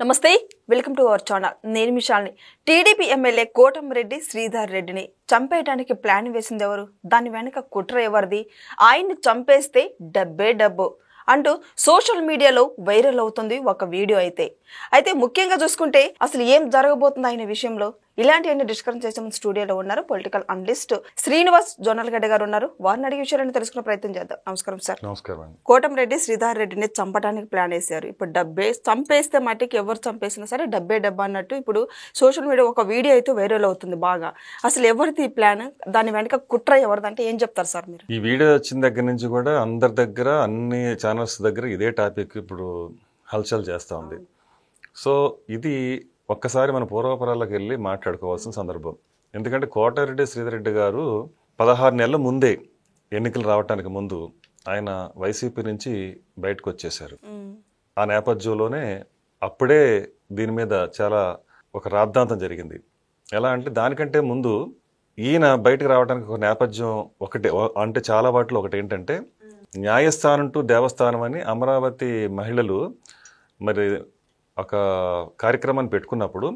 నమస్తే welcome to our channel నేను మిషాల్ని TDP MLA Kotamreddy Sridhar రెడ్డిని చంపేయడానికి ప్లాన్ వేసింది ఎవరు దాని వెనుక కుట్ర ఎవరిది ఆయన్ని చంపేస్తే డబ్బు అంటూ సోషల్ మీడియాలో వైరల్ అవుతుంది ఒక వీడియో అయితే ముఖ్యంగా చూసుకుంటే అసలు ఏం జరగబోతుంది ఆయన విషయంలో ఇలాంటివన్నీ డిస్కషన్ చేసే ముందు స్టూడియోలో ఉన్నారు పొలిటికల్ అనలిస్ట్ శ్రీనివాస్ జొన్నలగడ్డ గారు ఉన్నారు. వారిని అడిగే విషయాలను తెలుసుకునే ప్రయత్నం చేద్దాం. నమస్కారం సార్. నమస్కారం. కోటంరెడ్డి శ్రీధర్ రెడ్డిని చంపడానికి ప్లాన్ వేశారు. ఇప్పుడు చంపేస్తే మట్టికి ఎవరు చంపేసినా సరే డబ్బే అన్నట్టు ఇప్పుడు సోషల్ మీడియా ఒక వీడియో అయితే వైరల్ అవుతుంది బాగా. అసలు ఎవరిది ఈ ప్లాన్, దాని వెనక కుట్ర ఎవరిదంటే ఏం చెప్తారు సార్ మీరు? ఈ వీడియో వచ్చిన దగ్గర నుంచి కూడా అందరి దగ్గర అన్ని ఛానల్స్ దగ్గర ఇదే టాపిక్ ఇప్పుడు హల్చల్ చేస్తూ ఉంది. సో ఇది ఒక్కసారి మన పూర్వపరాలకు వెళ్ళి మాట్లాడుకోవాల్సిన సందర్భం. ఎందుకంటే కోటరెడ్డి శ్రీధర్ రెడ్డి గారు 16 నెలల ముందే ఎన్నికలు రావడానికి ముందు ఆయన వైసీపీ నుంచి బయటకు వచ్చేశారు. ఆ నేపథ్యంలోనే అప్పుడే దీని మీద చాలా ఒక రాద్ధాంతం జరిగింది. ఎలా అంటే దానికంటే ముందు ఈయన బయటకు రావడానికి ఒక నేపథ్యం ఒకటే, అంటే చాలా వాటిలో ఒకటి ఏంటంటే న్యాయస్థానం టు దేవస్థానం అని అమరావతి మహిళలు మరి ఒక కార్యక్రమాన్ని పెట్టుకున్నప్పుడు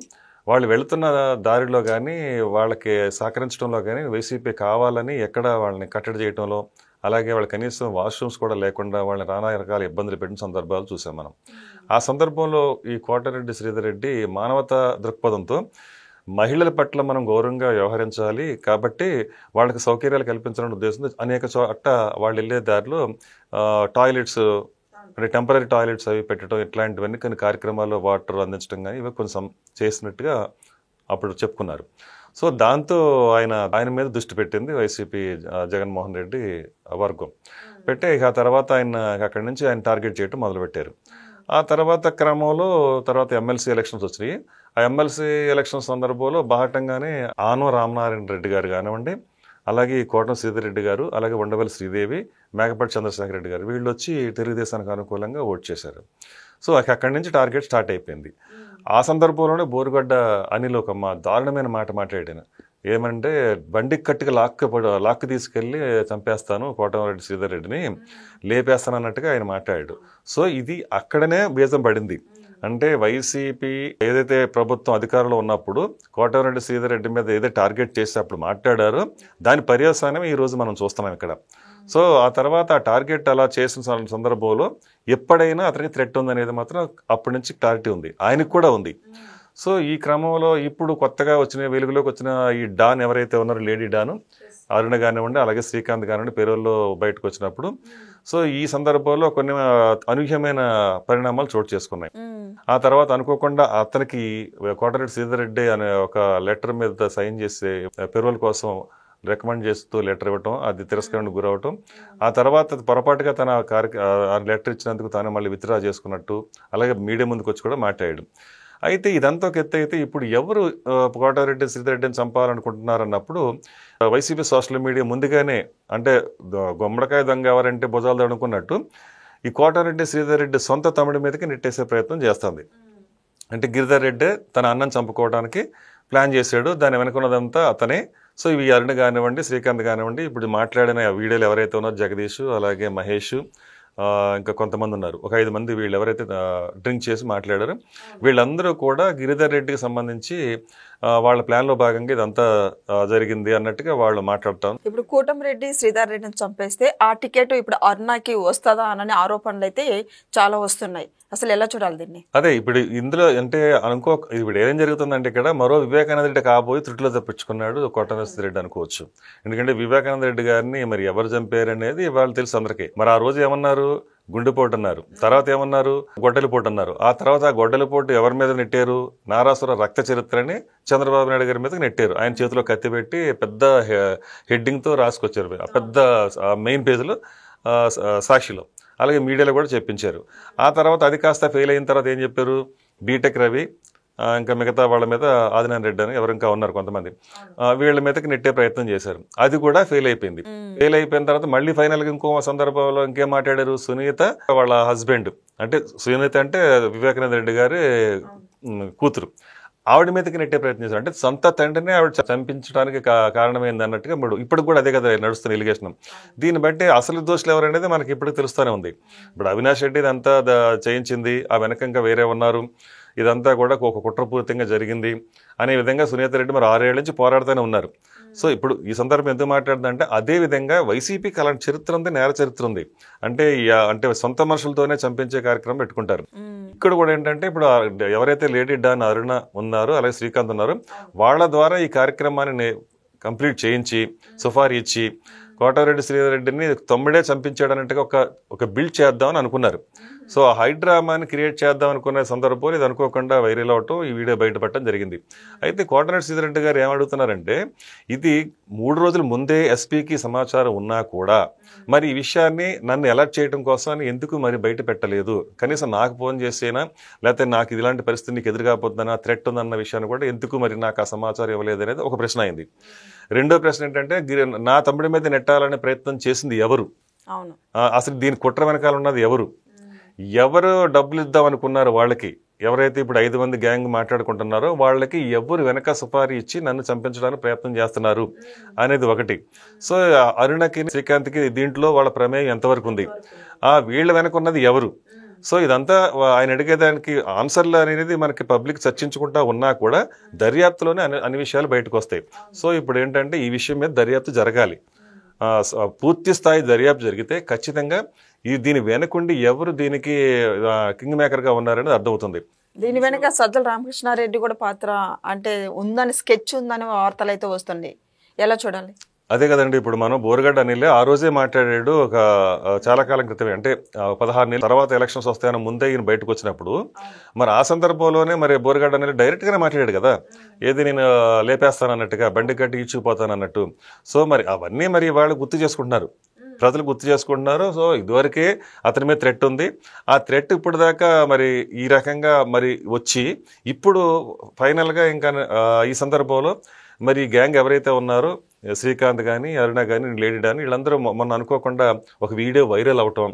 వాళ్ళు వెళుతున్న దారిలో కానీ వాళ్ళకి సహకరించడంలో కానీ వైసీపీ కావాలని ఎక్కడ వాళ్ళని కట్టడి చేయడంలో, అలాగే వాళ్ళ కనీసం వాష్రూమ్స్ కూడా లేకుండా వాళ్ళని నానా రకాల ఇబ్బందులు పెట్టిన సందర్భాలు చూసాం మనం. ఆ సందర్భంలో ఈ కోటరెడ్డి శ్రీధర్ రెడ్డి మానవతా దృక్పథంతో మహిళల పట్ల మనం గౌరవంగా వ్యవహరించాలి కాబట్టి వాళ్ళకి సౌకర్యాలు కల్పించాలనే ఉద్దేశంతో అనేక చోట వాళ్ళు వెళ్ళే దారిలో టాయిలెట్స్, అంటే టెంపరీ టాయిలెట్స్ అవి పెట్టడం, ఇట్లాంటివన్నీ కొన్ని కార్యక్రమాల్లో వాటర్ అందించడం కానీ ఇవి కొంచెం చేసినట్టుగా అప్పుడు చెప్పుకున్నారు. సో దాంతో ఆయన మీద దృష్టి పెట్టింది వైసీపీ జగన్మోహన్ రెడ్డి వర్గం పెట్టే. ఇక ఆ తర్వాత అక్కడి నుంచి ఆయన టార్గెట్ చేయడం మొదలుపెట్టారు. ఆ తర్వాత క్రమంలో ఎమ్మెల్సీ ఎలక్షన్స్ వచ్చినాయి. ఆ ఎమ్మెల్సీ ఎలక్షన్ సందర్భంలో బాహటంగానే ఆనవ రామనారాయణ రెడ్డి గారు కానివ్వండి, అలాగే కోటం శ్రీధర్ రెడ్డి గారు, అలాగే ఉండవల్లి శ్రీదేవి, మేకపాటి చంద్రశేఖర రెడ్డి గారు వీళ్ళు వచ్చి తెలుగుదేశానికి అనుకూలంగా ఓట్ చేశారు. సో అక్కడి నుంచి టార్గెట్ స్టార్ట్ అయిపోయింది. ఆ సందర్భంలోనే బోరుగడ్డ అనిల్ ఒక దారుణమైన మాట మాట్లాడాను. ఏమంటే బండికి కట్టిగా లాక్కు తీసుకెళ్ళి చంపేస్తాను కోటంరెడ్డి శ్రీధర్ రెడ్డిని, లేపేస్తాను అన్నట్టుగా ఆయన మాట్లాడాడు. సో ఇది అక్కడనే బీజం పడింది. అంటే వైసీపీ ఏదైతే ప్రభుత్వం అధికారంలో ఉన్నప్పుడు కోటంరెడ్డి శ్రీధర్ రెడ్డి మీద ఏదైతే టార్గెట్ చేసి అప్పుడు మాట్లాడారో దాని పర్యవసానమే ఈరోజు మనం చూస్తున్నాం ఇక్కడ. సో ఆ తర్వాత ఆ టార్గెట్ అలా చేసిన సందర్భంలో ఎప్పుడైనా అతనికి థ్రెట్ ఉందనేది మాత్రం అప్పటి నుంచి క్లారిటీ ఉంది, ఆయనకు కూడా ఉంది. సో ఈ క్రమంలో ఇప్పుడు కొత్తగా వెలుగులోకి వచ్చిన ఈ డాన్ ఎవరైతే ఉన్నారో, లేడీ డాను అరుణ కానివ్వండి, అలాగే శ్రీకాంత్ కానివ్వండి, పేరుల్లో బయటకు వచ్చినప్పుడు సో ఈ సందర్భంలో కొన్ని అనూహ్యమైన పరిణామాలు చోటు చేసుకున్నాయి. ఆ తర్వాత అనుకోకుండా అతనికి కోటరెడ్డి శ్రీధర్ రెడ్డి అనే ఒక లెటర్ మీద సైన్ చేసి పెరోల్ కోసం రికమెండ్ చేస్తూ లెటర్ ఇవ్వటం, అది తిరస్కరణకు గురవటం, ఆ తర్వాత పొరపాటుగా తన లెటర్ ఇచ్చినందుకు తాను మళ్ళీ విత్డ్రా చేసుకున్నట్టు, అలాగే మీడియా ముందుకు వచ్చి కూడా మాట్లాడాడు. అయితే ఇదంతా ఒక ఎత్తు అయితే ఇప్పుడు ఎవరు కోటరెడ్డి శ్రీధర్ రెడ్డిని చంపాలనుకుంటున్నారన్నప్పుడు వైసీపీ సోషల్ మీడియా ముందుగానే, అంటే గుమ్మడికాయ దొంగ ఎవరంటే భుజాలు దడుకున్నట్టు ఈ కోటరెడ్డి శ్రీధర్ రెడ్డి సొంత తమ్ముడి మీదకి నెట్టేసే ప్రయత్నం చేస్తుంది. అంటే గిరిధర్ రెడ్డి తన అన్నం చంపుకోవడానికి ప్లాన్ చేశాడు, దాని వెనుకున్నదంతా అతనే. సో ఇవి అరుణ కానివ్వండి, శ్రీకాంత్ కానివ్వండి, ఇప్పుడు మాట్లాడిన వీడియోలు ఎవరైతే ఉన్నారో జగదీష్, అలాగే మహేష్, ఇంకా కొంతమంది ఉన్నారు, ఒక 5 మంది వీళ్ళు ఎవరైతే డ్రింక్ చేసి మాట్లాడారో వీళ్ళందరూ కూడా గిరిధర్ రెడ్డికి సంబంధించి వాళ్ళ ప్లాన్లో భాగంగా ఇదంతా జరిగింది అన్నట్టుగా వాళ్ళు మాట్లాడతాం. ఇప్పుడు కోటంరెడ్డి శ్రీధర్ రెడ్డిని చంపేస్తే ఆ టికెట్ ఇప్పుడు అరుణకి వస్తుందా అనే ఆరోపణలు అయితే చాలా వస్తున్నాయి. అసలు ఎలా చూడాలి దీన్ని? అదే ఇప్పుడు ఇందులో అంటే ఇప్పుడు ఏం జరుగుతుందంటే ఇక్కడ మరో వివేకానంద రెడ్డి కాబోయి త్రుటిలో తప్పించుకున్నాడు కోటరెడ్డి రెడ్డి అనుకోవచ్చు. ఎందుకంటే వివేకానంద రెడ్డి గారిని మరి ఎవరు చంపారు అనేది వాళ్ళు తెలుసు అందరికీ. మరి ఆ రోజు ఏమన్నారు, గుండెపోటు అన్నారు, తర్వాత ఏమన్నారు, గొడ్డలిపోటు అన్నారు. ఆ తర్వాత ఆ గొడ్డలిపోటు ఎవరి మీద నెట్టారు, నారాసుర రక్త చరిత్రని చంద్రబాబు నాయుడు గారి మీదకి నెట్టారు. ఆయన చేతిలో కత్తి పెట్టి పెద్ద హెడ్డింగ్తో రాసుకొచ్చారు, పెద్ద మెయిన్ పేజీలో సాక్షిలో, అలాగే మీడియాలో కూడా చెప్పించారు. ఆ తర్వాత అది కాస్త ఫెయిల్ అయిన తర్వాత ఏం చెప్పారు, బీటెక్ రవి ఇంకా మిగతా వాళ్ళ మీద ఆదినారాయణ రెడ్డి అని ఎవరు ఇంకా ఉన్నారు కొంతమంది, వీళ్ళ మీదకి నెట్టే ప్రయత్నం చేశారు. అది కూడా ఫెయిల్ అయిపోయింది. ఫెయిల్ అయిపోయిన తర్వాత మళ్ళీ ఫైనల్గా ఇంకో సందర్భంలో ఇంకేం మాట్లాడారు, సునీత వాళ్ళ హస్బెండ్, అంటే సునీత అంటే వివేకానంద రెడ్డి గారి కూతురు, ఆవిడ మీదకి నెట్టే ప్రయత్నం చేశారు. అంటే సొంత తండ్రిని ఆవిడ చంపించడానికి కారణమైంది అన్నట్టుగా ఇప్పుడు కూడా అదే కదా నడుస్తున్న ఎలిగేషన్. దీన్ని బట్టి అసలు దోషులు ఎవరనేది మనకి ఇప్పుడు తెలుస్తూనే ఉంది. ఇప్పుడు అవినాష్ రెడ్డి అంతా చేయించింది, ఆ వెనక ఇంకా వేరే ఉన్నారు, ఇదంతా కూడా ఒక కుట్రపూరితంగా జరిగింది అనే విధంగా సునీత రెడ్డి మరి 6 ఏళ్ల నుంచి పోరాడుతూనే ఉన్నారు. సో ఇప్పుడు ఈ సందర్భం ఎందుకు మాట్లాడుతుందంటే అదే విధంగా వైసీపీకి అలాంటి చరిత్ర ఉంది, నేర చరిత్ర ఉంది. అంటే సొంత మనుషులతోనే చంపించే కార్యక్రమం పెట్టుకుంటారు. ఇక్కడ కూడా ఏంటంటే ఇప్పుడు ఎవరైతే లేడీ డాన్ అరుణ ఉన్నారో అలాగే శ్రీకాంత్ ఉన్నారో వాళ్ళ ద్వారా ఈ కార్యక్రమాన్ని కంప్లీట్ చేయించి సుఫారీ ఇచ్చి కోటమిరెడ్డి శ్రీధర్ రెడ్డిని తమ్ముడే చంపించాడు అన్నట్టుగా ఒక బిల్డ్ చేద్దామని అనుకున్నారు. సో ఆ హైడ్రామాని క్రియేట్ చేద్దాం అనుకునే సందర్భంలో ఇది అనుకోకుండా వైరల్ అవటం, ఈ వీడియో బయటపడటం జరిగింది. అయితే కోటమిరెడ్డి శ్రీధర్ రెడ్డి గారు ఏమడుగుతున్నారంటే ఇది 3 రోజుల ముందే ఎస్పీకి సమాచారం ఉన్నా కూడా మరి ఈ విషయాన్ని నన్ను అలర్ట్ చేయడం కోసం ఎందుకు మరి బయట పెట్టలేదు, కనీసం నాకు ఫోన్ చేసేనా లేకపోతే నాకు ఇలాంటి పరిస్థితి నీకు ఎదురుగాపోతుందన్నా థ్రెట్ ఉందన్న విషయాన్ని కూడా ఎందుకు మరి నాకు ఆ సమాచారం ఇవ్వలేదు అనేది ఒక ప్రశ్న అయింది. రెండో ప్రశ్న ఏంటంటే నా తమ్ముడి మీద నెట్టాలనే ప్రయత్నం చేసింది ఎవరు, అసలు దీని కుట్ర వెనకాల ఉన్నది ఎవరు డబ్బులు ఇద్దాం అనుకున్నారు వాళ్ళకి, ఎవరైతే ఇప్పుడు 5 మంది గ్యాంగ్ మాట్లాడుకుంటున్నారో వాళ్ళకి ఎవరు వెనక సుపారీ ఇచ్చి నన్ను చంపించడానికి ప్రయత్నం చేస్తున్నారు అనేది ఒకటి. సో అరుణకి శ్రీకాంత్కి దీంట్లో వాళ్ళ ప్రమేయం ఎంతవరకు ఉంది, వీళ్ళ వెనక ఉన్నది ఎవరు. సో ఇదంతా ఆయన అడిగేదానికి ఆన్సర్లు అనేది మనకి పబ్లిక్ చర్చించుకుంటా ఉన్నా కూడా దర్యాప్తులోనే అన్ని విషయాలు బయటకు వస్తాయి. సో ఇప్పుడు ఏంటంటే ఈ విషయం మీద దర్యాప్తు జరగాలి. పూర్తి స్థాయి దర్యాప్తు జరిగితే ఖచ్చితంగా దీని వెనకుండి ఎవరు దీనికి కింగ్ మేకర్ గా ఉన్నారనేది అర్థమవుతుంది. దీని వెనక సజ్జల రామకృష్ణారెడ్డి కూడా పాత్ర అంటే ఉందని, స్కెచ్ ఉందని వార్తలు అయితే వస్తుంది. ఎలా చూడాలి? అదే కదండి, ఇప్పుడు మనం బోరగడ్డ అనిలే ఆ రోజే మాట్లాడాడు చాలా కాలం క్రితమే, అంటే 16 నెలల తర్వాత ఎలక్షన్స్ వస్తాయని ముందే ఈయన బయటకు వచ్చినప్పుడు మరి ఆ సందర్భంలోనే మరి బోరగడ్డ అనిలే డైరెక్ట్ గానే మాట్లాడాడు కదా, ఏది నేను లేపేస్తానన్నట్టుగా బండి కట్టి ఈడ్చుకుపోతానన్నట్టు. సో మరి అవన్నీ మరి వాళ్ళు గుర్తు చేసుకుంటున్నారు, ప్రజలు గుర్తు చేసుకుంటున్నారు. సో ఇదివరకే అతని మీద థ్రెట్ ఉంది, ఆ థ్రెట్ ఇప్పుడు దాకా మరి ఈ రకంగా మరి వచ్చి ఇప్పుడు ఫైనల్గా ఇంకా ఈ సందర్భంలో మరి గ్యాంగ్ ఎవరైతే ఉన్నారో శ్రీకాంత్ కానీ అరుణ కానీ లేడీ డాని వీళ్ళందరూ మొన్న అనుకోకుండా ఒక వీడియో వైరల్ అవటం,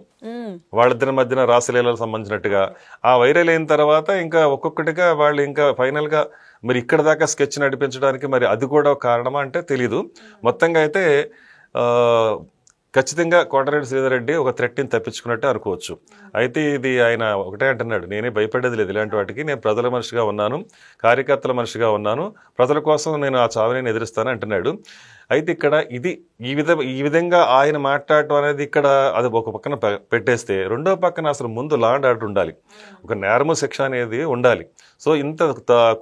వాళ్ళిద్దరి మధ్యన రాసలీలకు సంబంధించినట్టుగా ఆ వైరల్ అయిన తర్వాత ఇంకా ఒక్కొక్కటిగా వాళ్ళు ఇంకా ఫైనల్ గా మరి ఇక్కడ దాకా స్కెచ్ నడిపించడానికి మరి అది కూడా కారణమా అంటే తెలీదు. మొత్తంగా అయితే ఖచ్చితంగా కోటమిరెడ్డి శ్రీధర్ రెడ్డి ఒక థ్రెట్ని తప్పించుకున్నట్టే అనుకోవచ్చు. అయితే ఇది ఆయన ఒకటే అంటున్నాడు, నేనే భయపడేది లేదు ఇలాంటి వాటికి, నేను ప్రజల మనిషిగా ఉన్నాను, కార్యకర్తల మనిషిగా ఉన్నాను, ప్రజల కోసం నేను ఆ చావుని ఎదురిస్తాను అంటున్నాడు. అయితే ఇక్కడ ఈ విధంగా ఆయన మాట్లాడటం అనేది ఇక్కడ అది ఒక పక్కన పెట్టేస్తే రెండో పక్కన అసలు ముందు లా అండ్ ఆర్డర్ ఉండాలి, ఒక నేరము శిక్ష అనేది ఉండాలి. సో ఇంత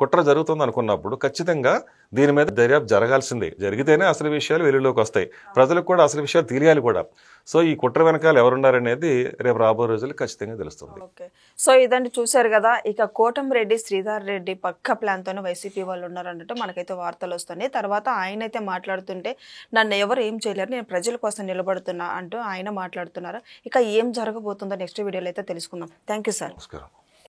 కుట్ర జరుగుతుంది అనుకున్నప్పుడు ఖచ్చితంగా దీని మీద దర్యాప్తు జరగాల్సిందే, జరిగితేనే అసలు విషయాలు వెలుగులోకి వస్తాయి, ప్రజలకు కూడా అసలు విషయాలు తెలియాలి కూడా. సో ఈ కుట్ర వెనకాల ఎవరున్నారనేది రేపు రాబోయే రోజులు ఖచ్చితంగా తెలుస్తుంది. సో ఇదండి, చూశారు కదా, ఇక కోటమిరెడ్డి శ్రీధర్ రెడ్డి పక్క ప్లాన్ తోనే వైసీపీ వాళ్ళు ఉన్నారన్నట్టు మనకైతే వార్తలు వస్తున్నాయి. తర్వాత ఆయన అయితే మాట్లాడుతుంటే నన్ను ఎవరు ఏం చేయలేరు, నేను ప్రజల కోసం నిలబడుతున్నా అంటూ ఆయన మాట్లాడుతున్నారు. ఇక ఏం జరగబోతుందో నెక్స్ట్ వీడియోలో అయితే తెలుసుకుందాం. Thank you sir. నమస్కారం.